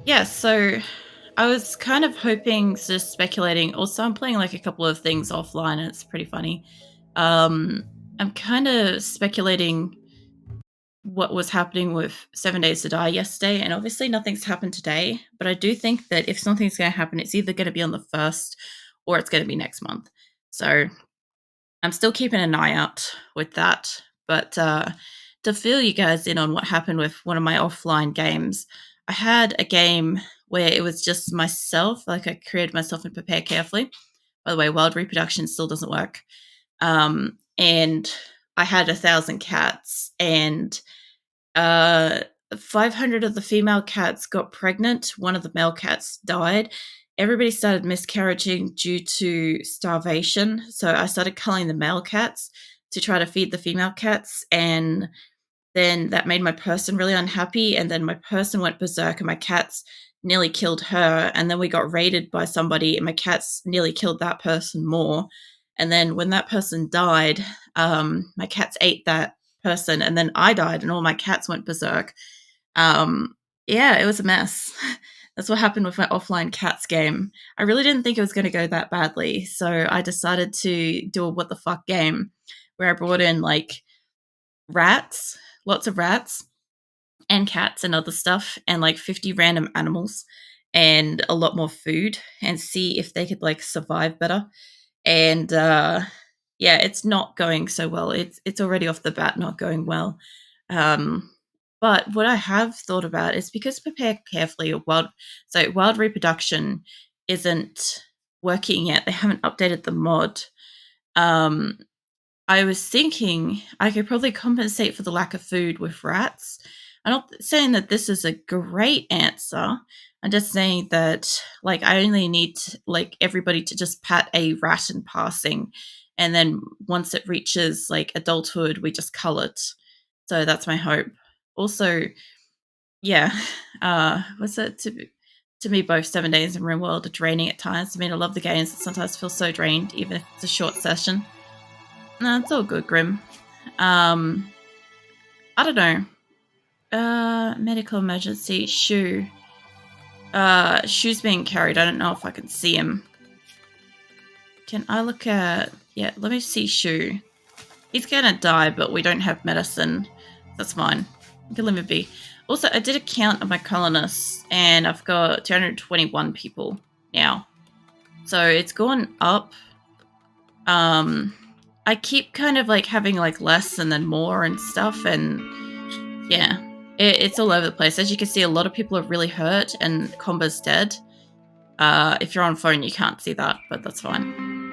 Yeah, so I was kind of hoping, just speculating. Also, I'm playing like a couple of things offline, and it's pretty funny. Um, I'm kind of speculating what was happening with 7 Days to Die yesterday, and obviously nothing's happened today. But I do think that if something's going to happen, it's either going to be on the first or it's going to be next month. So I'm still keeping an eye out with that. But to fill you guys in on what happened with one of my offline games, I had a game where it was just myself. Like I created myself in Prepare Carefully. By the way, Wild Reproduction still doesn't work. And I had 1,000 cats, and 500 of the female cats got pregnant. One of the male cats died. Everybody started miscarriaging due to starvation. So I started culling the male cats to try to feed the female cats. And then that made my person really unhappy. And then my person went berserk, and my cats nearly killed her. And then we got raided by somebody, and my cats nearly killed that person more. And then when that person died, my cats ate that person, and then I died, and all my cats went berserk. Um, yeah, it was a mess. That's what happened with my offline cats game. I really didn't think it was going to go that badly, so I decided to do a what the fuck game where I brought in like rats, lots of rats, and cats and other stuff, and like 50 random animals, and a lot more food, and see if they could like survive better. And yeah, it's not going so well. It's already off the bat not going well. Um, but what I have thought about is, because Prepare Carefully or Wild Reproduction isn't working yet. They haven't updated the mod. Um, I was thinking I could probably compensate for the lack of food with rats. I'm not saying that this is a great answer. I'm just saying that like I only need like everybody to just pat a rat in passing, and then once it reaches like adulthood, we just cull it. So that's my hope. Also, yeah, what's it to me? Both 7 Days and RimWorld are draining at times. I mean, I love the games, but sometimes I feel so drained, even if it's a short session. No, it's all good, Grim. Um, I don't know. Medical emergency. Shoe. Shoe's being carried. I don't know if I can see him. Can I look at... Yeah, let me see Shoe. He's gonna die, but we don't have medicine. That's fine. I can leave it be. Also, I did a count of my colonists, and I've got 221 people now. So it's gone up. I keep kind of like having like less and then more and stuff, and yeah, it's all over the place. As you can see, a lot of people are really hurt, and Comba's dead. If you're on phone, you can't see that, but that's fine.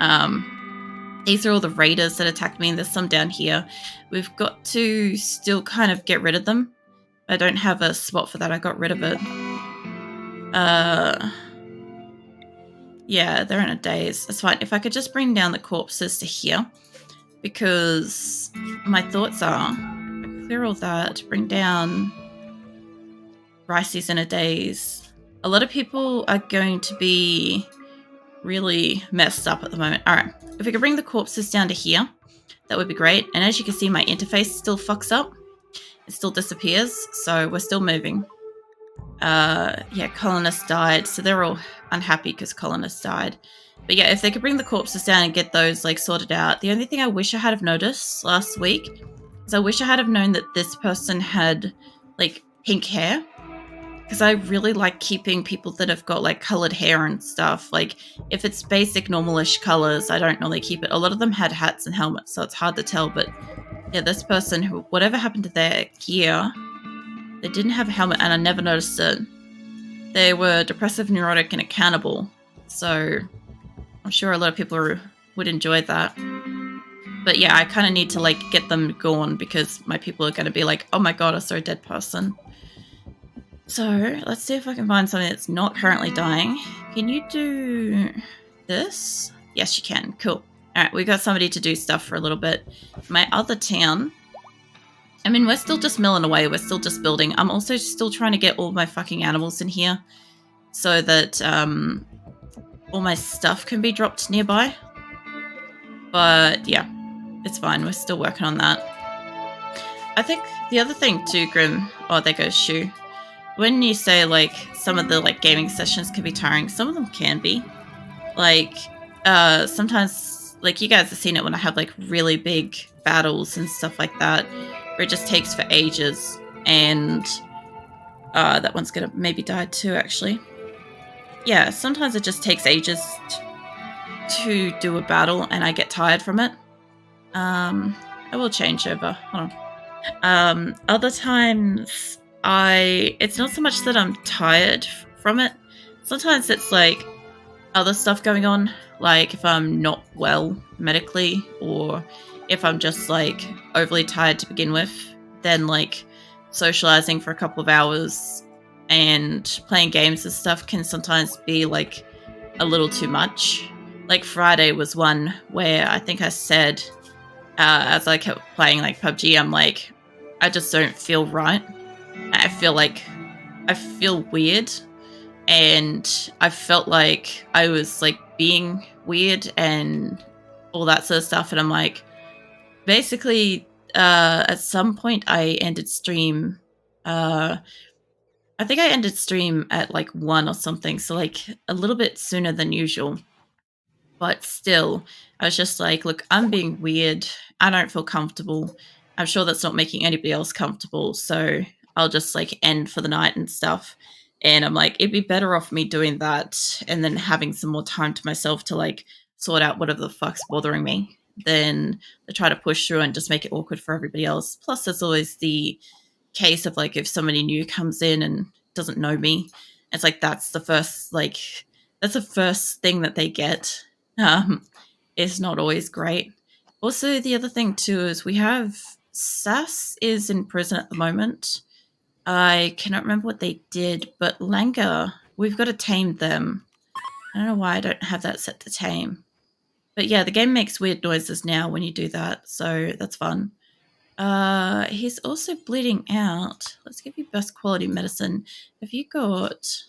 These are all the raiders that attacked me, and there's some down here. We've got to still kind of get rid of them. I don't have a spot for that. I got rid of it. Yeah, they're in a daze. That's fine. If I could just bring down the corpses to here, because my thoughts are, clear all that, bring down Ricey's in a daze. A lot of people are going to be really messed up at the moment. All right, if we could bring the corpses down to here, that would be great. And as you can see, my interface still fucks up. It still disappears, so we're still moving. Yeah, colonists died, so they're all unhappy because colonists died. But yeah, if they could bring the corpses down and get those like sorted out. The only thing I wish I had have noticed last week is I wish I had have known that this person had like pink hair, because I really like keeping people that have got like colored hair and stuff. Like if it's basic normalish colors, I don't normally keep it. A lot of them had hats and helmets, so it's hard to tell. But yeah, this person, who, whatever happened to their gear, they didn't have a helmet, and I never noticed it. They were depressive, neurotic, and a cannibal. So I'm sure a lot of people would enjoy that. But yeah, I kind of need to like get them gone, because my people are going to be like, oh my god, I saw a dead person. So let's see if I can find something that's not currently dying. Can you do this? Yes, you can. Cool. All right, we got somebody to do stuff for a little bit. My other town, I mean, we're still just milling away. We're still just building. I'm also still trying to get all my fucking animals in here so that all my stuff can be dropped nearby. But yeah, it's fine. We're still working on that. I think the other thing too, Grim... Oh, there goes Shoe. When you say like some of the like gaming sessions can be tiring. Some of them can be. Like, sometimes, like, you guys have seen it when I have like really big battles and stuff like that, where it just takes for ages. And that one's gonna maybe die too, actually. Yeah, sometimes it just takes ages to do a battle, and I get tired from it. I will change over. Hold on. Other times, it's not so much that I'm tired from it. Sometimes it's like other stuff going on, like if I'm not well medically, or if I'm just like overly tired to begin with, then like socializing for a couple of hours and playing games and stuff can sometimes be like a little too much. Like Friday was one where I think I said, as I kept playing like PUBG, I'm like, I just don't feel right. I feel weird, and I felt like I was like being weird and all that sort of stuff. And I'm like, basically, at some point I ended stream. I think I ended stream at like 1 or something, so like a little bit sooner than usual. But still, I was just like, look, I'm being weird. I don't feel comfortable. I'm sure that's not making anybody else comfortable. So I'll just like end for the night and stuff. And I'm like, it'd be better off me doing that and then having some more time to myself to like sort out whatever the fuck's bothering me than to try to push through and just make it awkward for everybody else. Plus, there's always the case of like if somebody new comes in and doesn't know me, it's like that's the first thing that they get. Is not always great. Also, the other thing too is we have Sass is in prison at the moment. I cannot remember what they did, but Langa, we've got to tame them. I don't know why I don't have that set to tame. But yeah, the game makes weird noises now when you do that, so that's fun. He's also bleeding out. Let's give you best quality medicine. Have you got...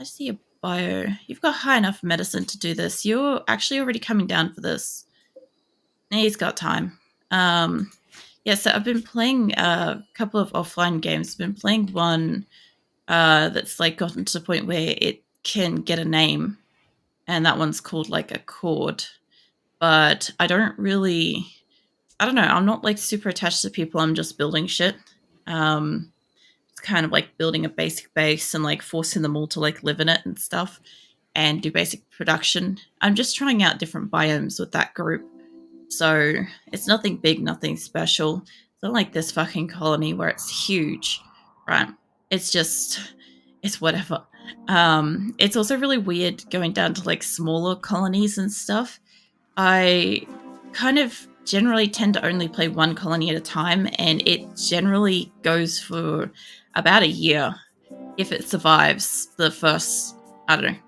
I see a bio. You've got high enough medicine to do this. You're actually already coming down for this. He's got time. Yeah, so I've been playing a couple of offline games. I've been playing one that's like gotten to the point where it can get a name, and that one's called like a chord. But I don't know. I'm not like super attached to people. I'm just building shit. It's kind of like building a basic base and like forcing them all to like live in it and stuff and do basic production. I'm just trying out different biomes with that group. So it's nothing big, nothing special. It's not like this fucking colony where it's huge, right? It's whatever. It's also really weird going down to like smaller colonies and stuff. I kind of generally tend to only play one colony at a time, and it generally goes for about a year if it survives the first, I don't know.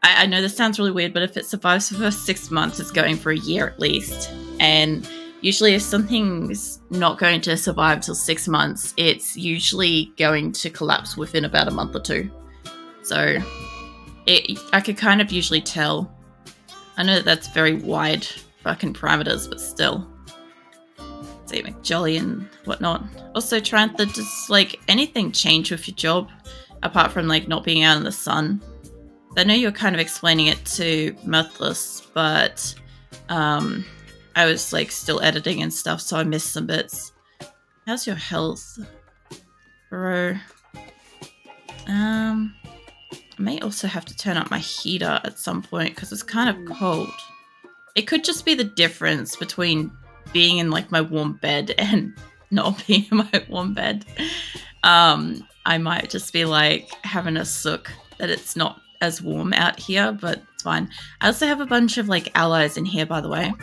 I know this sounds really weird, but if it survives the first 6 months, it's going for a year at least. And usually if something's not going to survive till 6 months, it's usually going to collapse within about a month or two. So I could kind of usually tell. I know that's very wide fucking parameters, but still. Say McJolly and whatnot. Also, trying to just like anything change with your job apart from like not being out in the sun. I know you're kind of explaining it to Mirthless, but I was like still editing and stuff, so I missed some bits. How's your health, bro? I may also have to turn up my heater at some point because it's kind of cold. It could just be the difference between being in like my warm bed and not being in my warm bed. I might just be like having a sook that it's not as warm out here, but it's fine. I also have a bunch of like allies in here, by the way.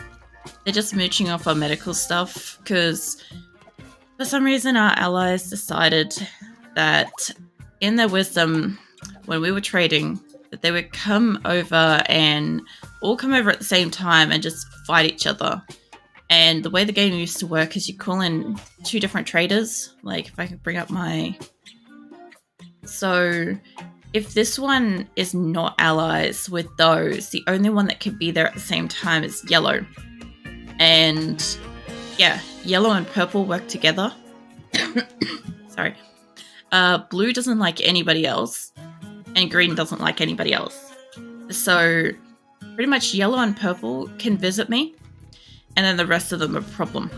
They're just mooching off our medical stuff because for some reason our allies decided that in their wisdom when we were trading that they would come over and all come over at the same time and just fight each other. And the way the game used to work is you call in 2 different traders. Like if I could bring up my... So if this one is not allies with those, the only one that can be there at the same time is yellow. And yeah, yellow and purple work together. Sorry. Blue doesn't like anybody else. and green doesn't like anybody else. So pretty much yellow and purple can visit me, and then the rest of them are a problem.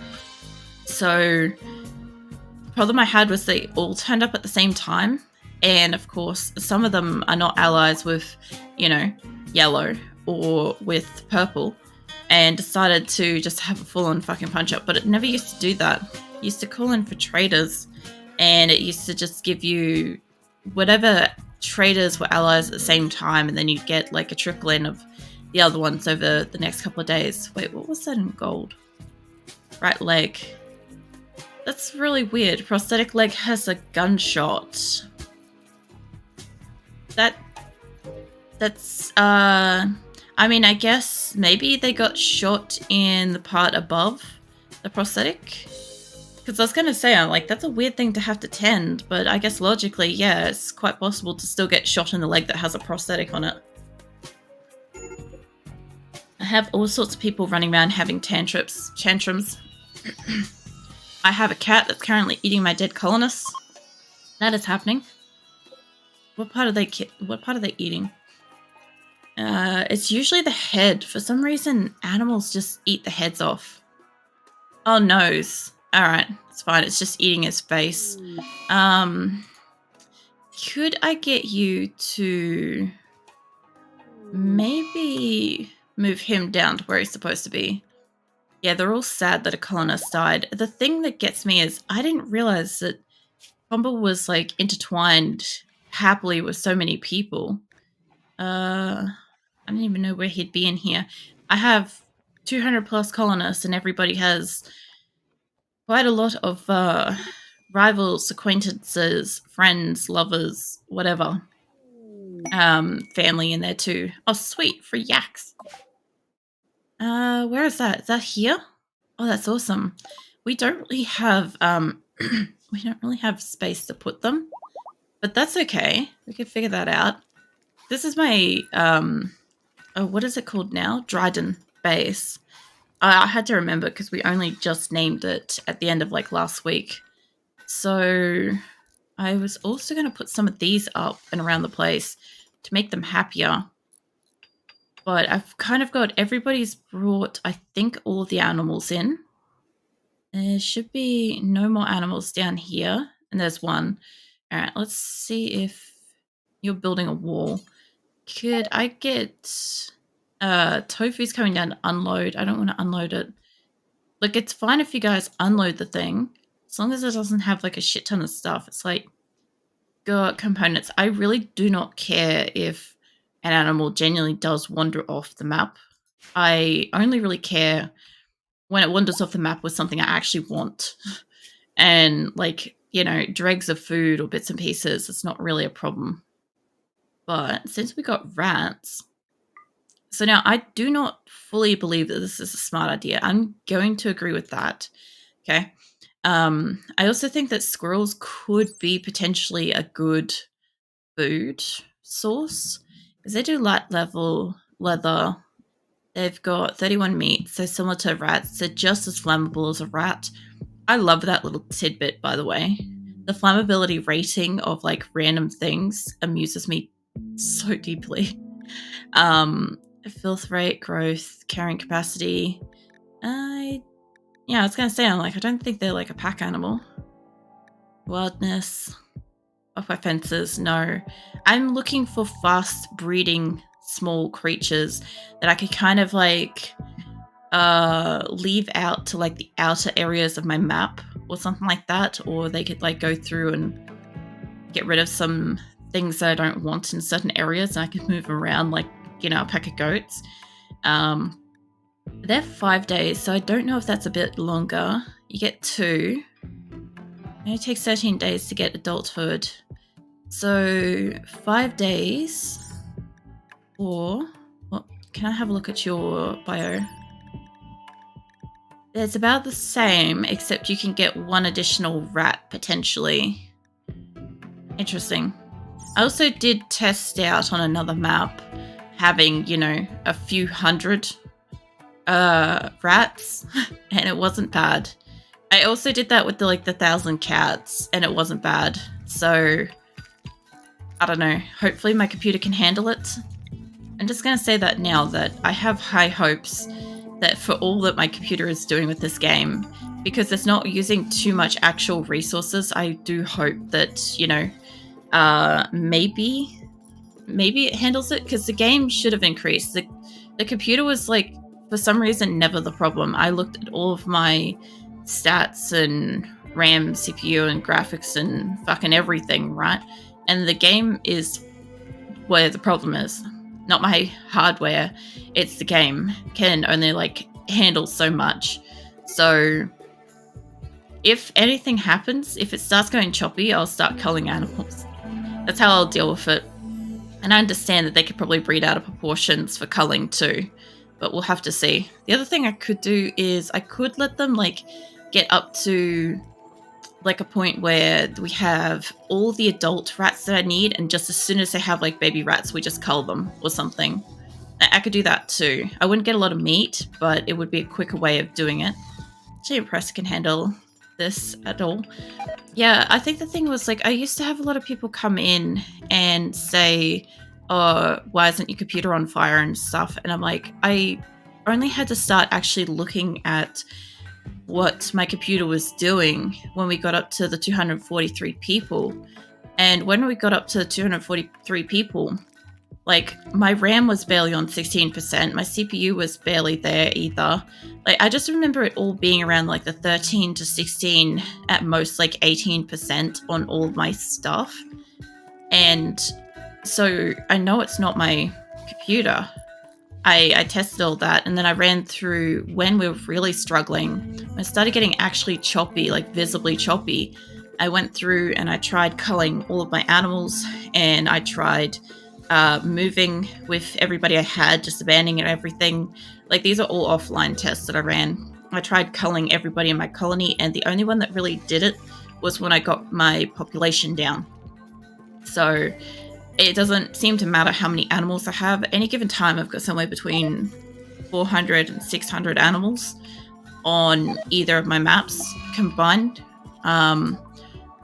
So the problem I had was they all turned up at the same time, and of course some of them are not allies with, you know, yellow or with purple, and decided to just have a full-on fucking punch-up. But it never used to do that. It used to call in for traders, and it used to just give you whatever traders were allies at the same time, and then you'd get like a trickle in of the other ones over the next couple of days. Wait, what was that in gold? Right leg. That's really weird. Prosthetic leg has a gunshot. That's I mean, I guess maybe they got shot in the part above the prosthetic. Because I was going to say, I'm like, that's a weird thing to have to tend, but I guess logically, yeah, it's quite possible to still get shot in the leg that has a prosthetic on it. I have all sorts of people running around having tantrums. I have a cat that's currently eating my dead colonists. That is happening. What part are they eating? It's usually the head. For some reason, animals just eat the heads off. Oh, nose. Alright, it's fine. It's just eating his face. Could I get you to maybe move him down to where he's supposed to be? Yeah, they're all sad that a colonist died. The thing that gets me is I didn't realize that Combo was like intertwined happily with so many people. I don't even know where he'd be in here. I have 200 plus colonists, and everybody has quite a lot of rivals, acquaintances, friends, lovers, whatever. Family in there too. Oh, sweet, free yaks. Where is that? Is that here? Oh, that's awesome. We don't really have we don't really have space to put them, but that's okay. We could figure that out. This is my oh, what is it called now? Dryden base. I had to remember because we only just named it at the end of like last week. So I was also going to put some of these up and around the place to make them happier. But I've kind of got everybody's brought, I think, all of the animals in. There should be no more animals down here. And there's one. All right, let's see if you're building a wall. Could I get... Tofu's coming down to unload. I don't want to unload it. Look, it's fine if you guys unload the thing. As long as it doesn't have like a shit ton of stuff. It's like, got components. I really do not care if an animal genuinely does wander off the map. I only really care when it wanders off the map with something I actually want. And like, you know, dregs of food or bits and pieces, it's not really a problem. But since we got rats... So now I do not fully believe that this is a smart idea. I'm going to agree with that. Okay. I also think that squirrels could be potentially a good food source because they do light level leather. They've got 31 meat, so similar to rats. They're just as flammable as a rat. I love that little tidbit, by the way. The flammability rating of like random things amuses me so deeply. Filth rate, growth, carrying capacity. Yeah, I was gonna say, I'm like, I don't think they're like a pack animal. Wildness, off by fences, no. I'm looking for fast breeding small creatures that I could kind of like leave out to like the outer areas of my map or something like that, or they could like go through and get rid of some things that I don't want in certain areas, and I could move around like, you know, a pack of goats. They're 5 days, so I don't know if that's a bit longer. You get 2. And it takes 13 days to get adulthood. So 5 days. Or, well, can I have a look at your bio? It's about the same, except you can get 1 additional rat potentially. Interesting. I also did test out on another map having, you know, a few hundred rats, and it wasn't bad. I also did that with the 1,000 cats, and it wasn't bad. So I don't know. Hopefully my computer can handle it. I'm just going to say that now, that I have high hopes that for all that my computer is doing with this game, because it's not using too much actual resources, I do hope that, you know, maybe it handles it, because the game should have increased. The computer was like, for some reason, never the problem. I looked at all of my stats and RAM, CPU, and graphics and fucking everything, right? And the game is where the problem is. Not my hardware, it's the game. Can only like handle so much. So if anything happens, if it starts going choppy, I'll start culling animals. That's how I'll deal with it. And I understand that they could probably breed out of proportions for culling too, but we'll have to see. The other thing I could do is I could let them like get up to like a point where we have all the adult rats that I need, and just as soon as they have like baby rats, we just cull them or something. I could do that too. I wouldn't get a lot of meat, but it would be a quicker way of doing it. Press can handle this at all. Yeah, I think the thing was like I used to have a lot of people come in and say, oh, why isn't your computer on fire and stuff? And I'm like, I only had to start actually looking at what my computer was doing when we got up to the 243 people. And when we got up to the 243 people, like my RAM was barely on 16%, my CPU was barely there either. Like I just remember it all being around like the 13 to 16, at most like 18% on all of my stuff. And so I know it's not my computer. I tested all that, and then I ran through when we were really struggling. When I started getting actually choppy, like visibly choppy, I went through and I tried culling all of my animals, and I tried moving with everybody I had, just abandoning everything. Like these are all offline tests that I ran. I tried culling everybody in my colony, and the only one that really did it was when I got my population down. So it doesn't seem to matter how many animals I have. At any given time, I've got somewhere between 400 and 600 animals on either of my maps combined. And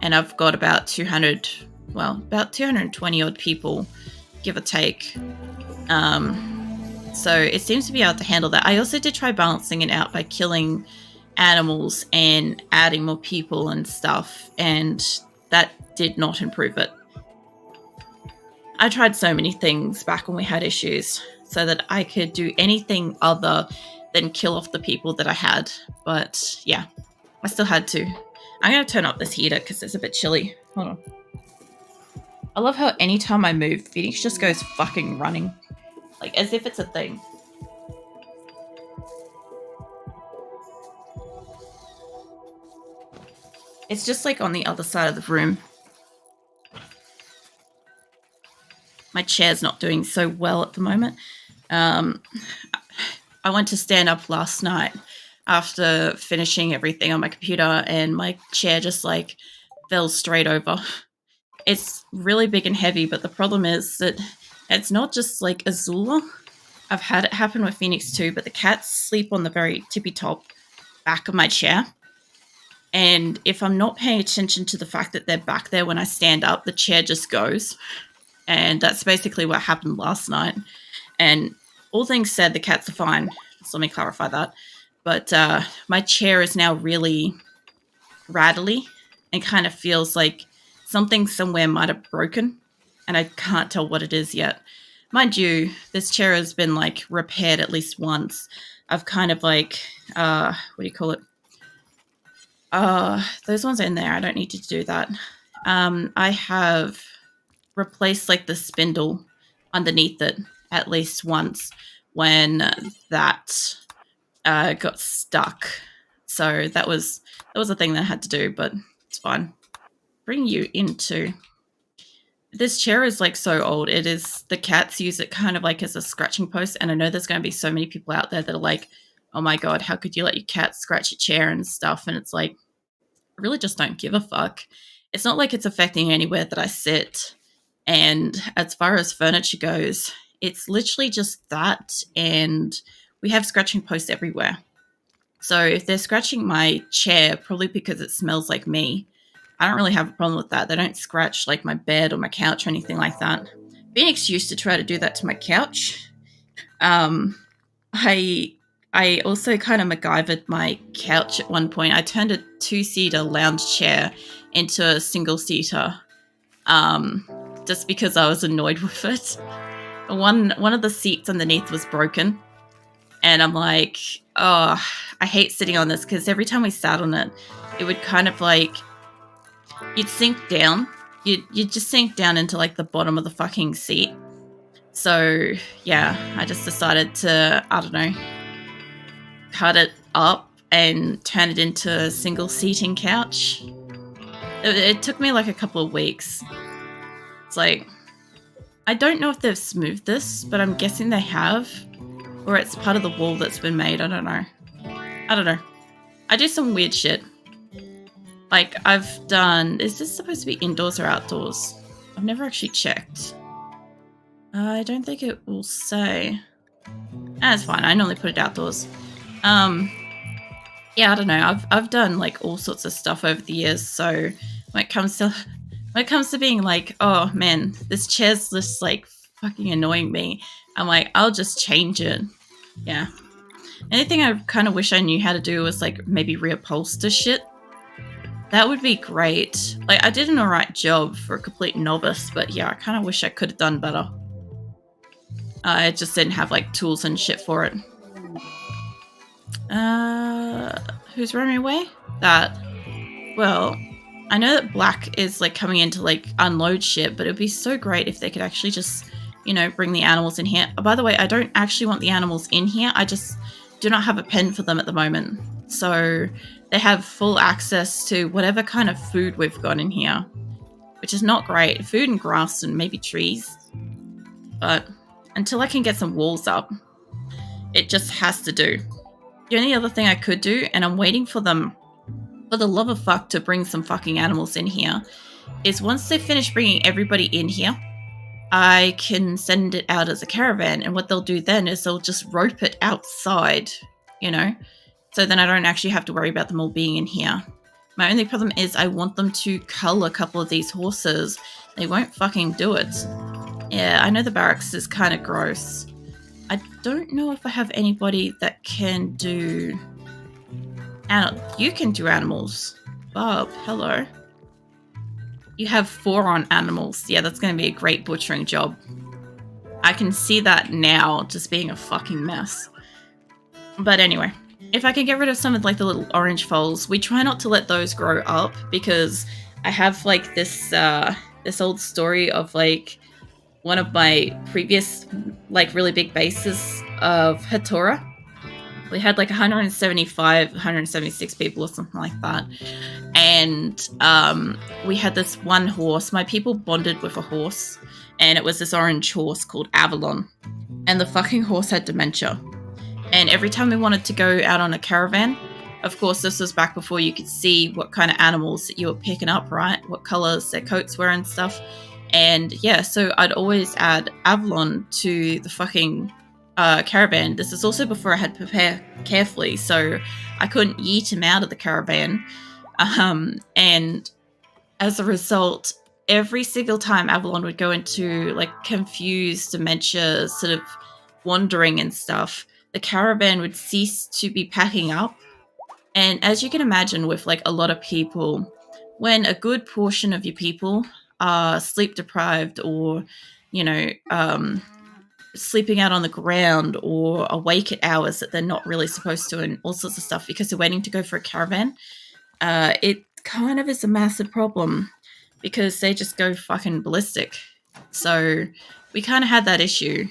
I've got about 220 odd people, give or take. So it seems to be able to handle that. I also did try balancing it out by killing animals and adding more people and stuff, and that did not improve it. I tried so many things back when we had issues so that I could do anything other than kill off the people that I had. But yeah, I still had to. I'm going to turn up this heater because it's a bit chilly. Hold on. I love how anytime I move, Phoenix just goes fucking running. Like as if it's a thing. It's just like on the other side of the room. My chair's not doing so well at the moment. I went to stand up last night after finishing everything on my computer, and my chair just like fell straight over. It's really big and heavy, but the problem is that it's not just like Azula. I've had it happen with Phoenix too, but the cats sleep on the very tippy top back of my chair. And if I'm not paying attention to the fact that they're back there when I stand up, the chair just goes. And that's basically what happened last night. And all things said, the cats are fine. So let me clarify that. But my chair is now really rattly and kind of feels like something somewhere might have broken. And I can't tell what it is yet. Mind you, this chair has been like repaired at least once. I've kind of like, what do you call it? Those ones are in there. I don't need to do that. I have replaced like the spindle underneath it at least once when that got stuck. So that was a thing that I had to do, but it's fine. Bring you into this chair is like so old. It is, the cats use it kind of like as a scratching post, and I know there's going to be so many people out there that are like, oh my god, how could you let your cat scratch your chair and stuff? And it's like, I really just don't give a fuck. It's not like it's affecting anywhere that I sit. And as far as furniture goes, it's literally just that, and we have scratching posts everywhere. So if they're scratching my chair, probably because it smells like me, I don't really have a problem with that. They don't scratch like my bed or my couch or anything like that. Phoenix used to try to do that to my couch. I also kind of MacGyvered my couch at one point. I turned a 2-seater lounge chair into a single-seater, just because I was annoyed with it. One of the seats underneath was broken, and I'm like, oh, I hate sitting on this, because every time we sat on it, it would kind of like, you'd sink down. You'd just sink down into like the bottom of the fucking seat. So yeah, I just decided to, I don't know, cut it up and turn it into a single seating couch. It took me like a couple of weeks. It's like, I don't know if they've smoothed this, but I'm guessing they have, or it's part of the wall that's been made. I don't know. I do some weird shit. Like, I've done, is this supposed to be indoors or outdoors? I've never actually checked. I don't think it will say. It's fine. I normally put it outdoors. Yeah, I don't know. I've done like all sorts of stuff over the years. So when it comes to being like, oh man, this chair's just like fucking annoying me, I'm like, I'll just change it. Yeah. Anything I kind of wish I knew how to do was like maybe reupholster shit. That would be great. Like, I did an alright job for a complete novice, but yeah, I kind of wish I could have done better. I just didn't have like tools and shit for it. Who's running away? Well, I know that Black is like coming in to like unload shit, but it'd be so great if they could actually just, you know, bring the animals in here. Oh, by the way, I don't actually want the animals in here. I just do not have a pen for them at the moment. So they have full access to whatever kind of food we've got in here, which is not great. Food and grass and maybe trees. But until I can get some walls up, it just has to do. The only other thing I could do, and I'm waiting for them, for the love of fuck, to bring some fucking animals in here, is once they finish bringing everybody in here, I can send it out as a caravan, and what they'll do then is they'll just rope it outside, you know? So then I don't actually have to worry about them all being in here. My only problem is I want them to cull a couple of these horses. They won't fucking do it. Yeah, I know the barracks is kind of gross. I don't know if I have anybody that can do... You can do animals. Bob, hello. You have 4 on animals. Yeah, that's going to be a great butchering job. I can see that now, just being a fucking mess. But anyway, if I can get rid of some of like the little orange foals, we try not to let those grow up, because I have like this old story of like one of my previous like really big bases of Hatora. We had like 175, 176 people or something like that. And we had this one horse. My people bonded with a horse, and it was this orange horse called Avalon. And the fucking horse had dementia. And every time we wanted to go out on a caravan, of course, this was back before you could see what kind of animals that you were picking up, right? What colors their coats were and stuff. And yeah, so I'd always add Avalon to the fucking caravan. This is also before I had Prepare Carefully, so I couldn't yeet him out of the caravan. And as a result, every single time Avalon would go into like confused dementia, sort of wandering and stuff, the caravan would cease to be packing up. And as you can imagine, with like a lot of people, when a good portion of your people are sleep deprived, or, you know, sleeping out on the ground, or awake at hours that they're not really supposed to, and all sorts of stuff because they're waiting to go for a caravan, it kind of is a massive problem because they just go fucking ballistic. So we kind of had that issue,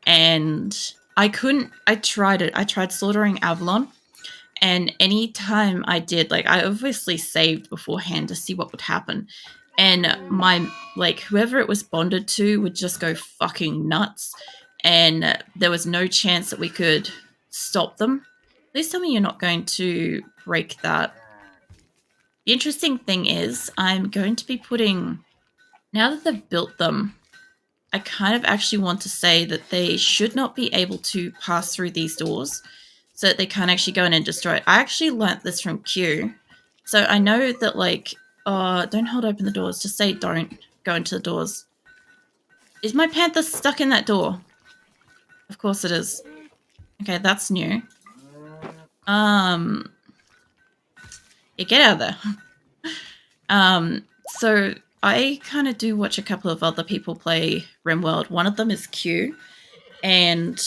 and I tried slaughtering Avalon, and any time I did, like, I obviously saved beforehand to see what would happen. And my, like, whoever it was bonded to would just go fucking nuts. And there was no chance that we could stop them. Please tell me you're not going to break that. The interesting thing is, I'm going to be putting, now that they've built them, I kind of actually want to say that they should not be able to pass through these doors, so that they can't actually go in and destroy it. I actually learnt this from Q. So I know that, like, Don't hold open the doors. Just say don't go into the doors. Is my panther stuck in that door? Of course it is. Okay, that's new. Yeah, get out of there. So I kind of do watch a couple of other people play RimWorld. One of them is Q, and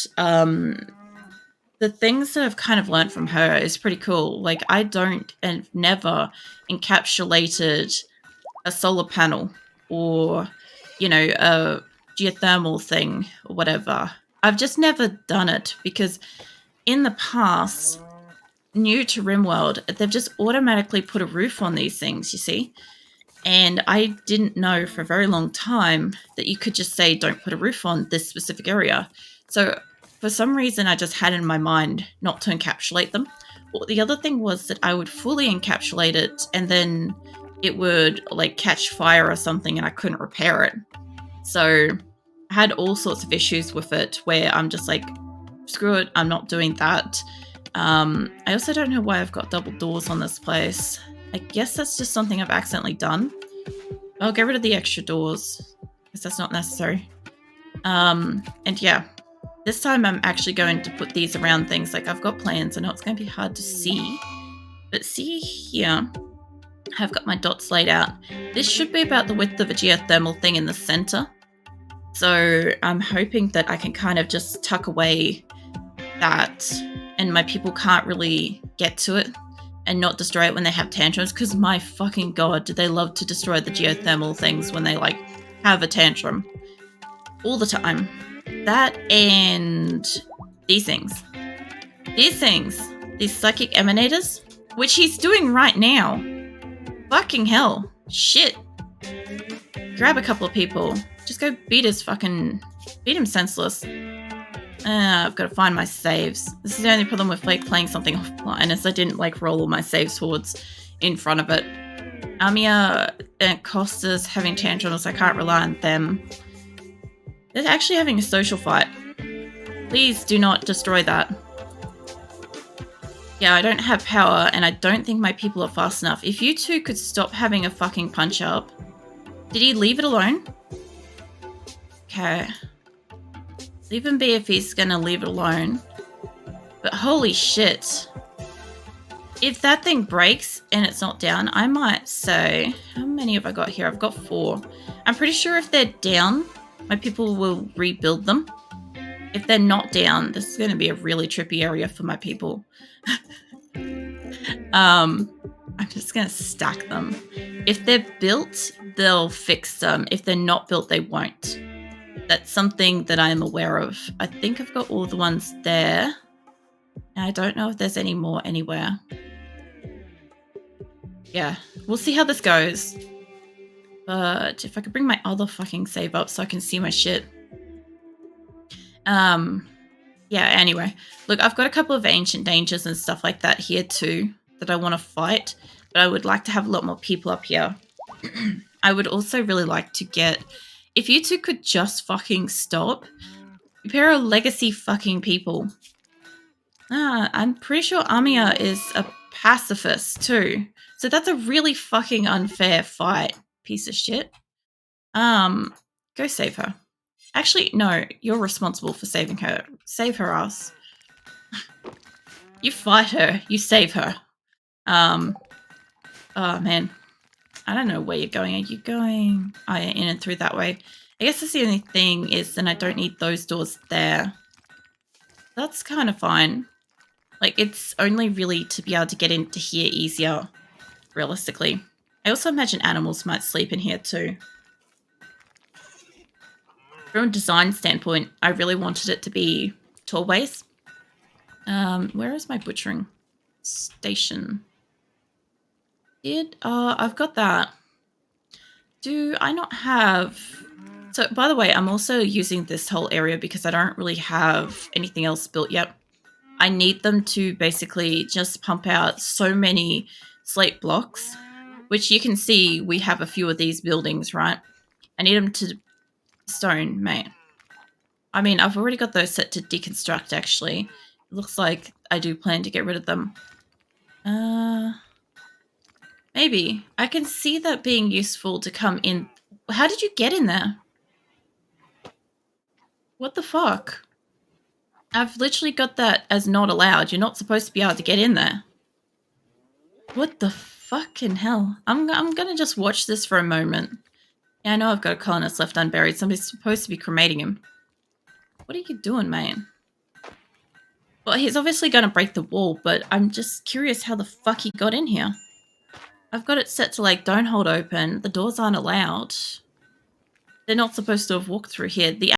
the things that I've kind of learned from her is pretty cool. Like, I don't and never encapsulated a solar panel or, you know, a geothermal thing or whatever. I've just never done it because in the past, new to RimWorld, they've just automatically put a roof on these things, you see? And I didn't know for a very long time that you could just say, don't put a roof on this specific area. So for some reason, I just had in my mind not to encapsulate them. Well, the other thing was that I would fully encapsulate it and then it would like catch fire or something and I couldn't repair it. So I had all sorts of issues with it where I'm just like, screw it, I'm not doing that. I also don't know why I've got double doors on this place. I guess that's just something I've accidentally done. I'll get rid of the extra doors because that's not necessary. And yeah, this time I'm actually going to put these around things. Like, I've got plans. I know it's going to be hard to see, but see here, I've got my dots laid out. This should be about the width of a geothermal thing in the center. So I'm hoping that I can kind of just tuck away that and my people can't really get to it and not destroy it when they have tantrums, because my fucking god, do they love to destroy the geothermal things when they like have a tantrum all the time. That and these things, these psychic emanators, which he's doing right now. Fucking hell, shit. Grab a couple of people, just go beat him senseless. I've got to find my saves. This is the only problem with like playing something offline, is I didn't like roll all my save swords in front of it. Amia and Costa's having tantrums. I can't rely on them. They're actually having a social fight. Please do not destroy that. Yeah, I don't have power, and I don't think my people are fast enough. If you two could stop having a fucking punch up. Did he leave it alone? Okay. Leave him be if he's gonna leave it alone. But holy shit. If that thing breaks and it's not down, I might say... How many have I got here? I've got 4. I'm pretty sure if they're down, my people will rebuild them. If they're not down, this is going to be a really trippy area for my people. I'm just going to stack them. If they're built, they'll fix them. If they're not built, they won't. That's something that I'm aware of. I think I've got all the ones there. And I don't know if there's any more anywhere. Yeah, we'll see how this goes. But if I could bring my other fucking save up so I can see my shit. Yeah, anyway. Look, I've got a couple of ancient dangers and stuff like that here too that I want to fight. But I would like to have a lot more people up here. I would also really like to get... If you two could just fucking stop. Prepare a legacy fucking people. I'm pretty sure Amia is a pacifist too. So that's a really fucking unfair fight, piece of shit. Go save her. Actually, no, you're responsible for saving her. Save her ass. You fight her, you save her. Oh man. I don't know where you're going. Are you going? Oh, yeah, in and through that way. I guess that's the only thing is then I don't need those doors there. That's kind of fine. Like, it's only really to be able to get into here easier, realistically. I also imagine animals might sleep in here too. From a design standpoint, I really wanted it to be tallways. Where is my butchering station? I've got that. Do I not have... So, by the way, I'm also using this whole area because I don't really have anything else built yet. I need them to basically just pump out so many slate blocks, which you can see we have a few of these buildings, right? I need them to stone, mate. I mean, I've already got those set to deconstruct, actually. It looks like I do plan to get rid of them. Maybe. I can see that being useful to come in. How did you get in there? What the fuck? I've literally got that as not allowed. You're not supposed to be able to get in there. What the fucking hell? I'm gonna just watch this for a moment. Yeah, I know I've got a colonist left unburied. Somebody's supposed to be cremating him. What are you doing, man? Well, he's obviously gonna break the wall, but I'm just curious how the fuck he got in here. I've got it set to, like, don't hold open. The doors aren't allowed. They're not supposed to have walked through here. The